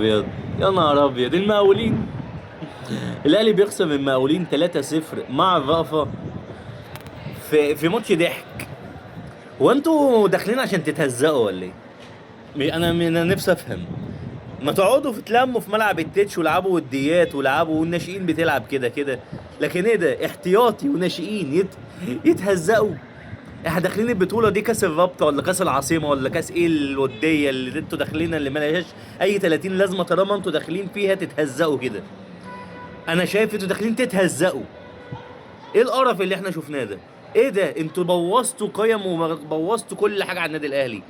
ابيض، يا نهار ابيض المقاولين. الاهلي بيخسر من المقاولين 3-0 مع الرأفة في ماتش ضحك. هو انتوا داخلين عشان تتهزقوا ولا ايه؟ انا نفسي افهم. ما تقعدوا تتلموا في ملعب التتش ولعبوا وديات ولعبوا، والناشئين بتلعب كده كده. لكن ايه ده، احتياطي وناشئين يتهزقوا؟ احنا داخلين البطوله دي كاس الرابطه ولا كاس العاصمه ولا كاس ايه الوديه اللي انتوا داخلين، اللي ملهاش اي 30 لازمه طالما انتوا داخلين فيها تتهزقوا كده؟ انا شايف انتوا داخلين تتهزقوا. ايه القرف اللي احنا شفناه ده؟ ايه ده، انتوا بوظتوا قيم وبوظتوا كل حاجه على النادي الاهلي.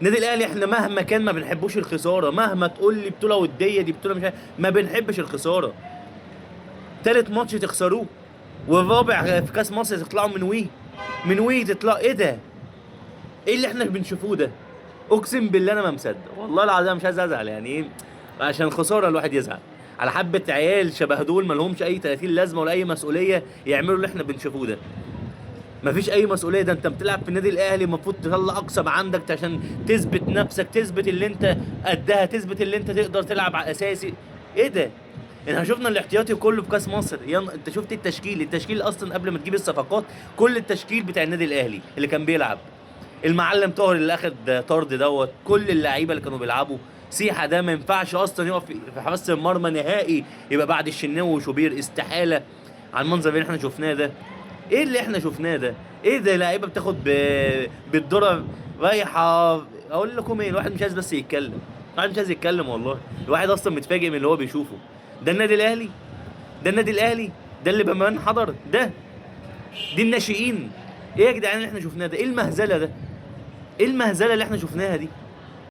النادي الاهلي احنا مهما كان ما بنحبوش الخساره، مهما تقول لي بطوله وديه دي بطوله مش عارف، ما بنحبش الخساره. تالت ماتش تخسروه، والرابع في كاس مصر تطلعوا من وي تطلعوا. ايه ده؟ ايه اللي احنا بنشوفوه ده؟ اقسم بالله انا ما مصدق، والله العظيم مش عايز ازعل يعني ايه، عشان خساره الواحد يزعل على حبه عيال شبه دول ما لهمش اي 30 لازمه ولا اي مسؤوليه يعملوا اللي احنا بنشوفوه ده. مفيش اي مسؤوليه، ده انت بتلعب في النادي الاهلي المفروض تطلع اقصى ما عندك عشان تثبت نفسك، تثبت اللي انت قدها، تثبت اللي انت تقدر تلعب على اساسي. ايه ده؟ احنا شفنا الاحتياطي كله في كاس مصر. انت شفت التشكيل اصلا قبل ما تجيب الصفقات، كل التشكيل بتاع النادي الاهلي اللي كان بيلعب، المعلم طاهر اللي اخد طرد دوت، كل اللعيبه اللي كانوا بيلعبوا. سيحه ده ما ينفعش اصلا يقف في حراسه المرمى نهائي، يبقى بعد الشناوي وشوبير استحاله على المنظر اللي احنا شفناه ده. ايه اللي احنا شفناه ده؟ ايه ده، لعيبه بتاخد بالدرر رايحه. اقول لكم ايه، الواحد مش عايز بس يتكلم، الواحد مش عايز يتكلم والله. الواحد اصلا متفاجئ من اللي هو بيشوفه. ده النادي الاهلي، ده النادي الاهلي، ده اللي بمان حضر ده، دي الناشئين. ايه يا جدعان اللي احنا شفناه ده؟ ايه المهزله ده؟ ايه المهزله اللي احنا شفناها دي؟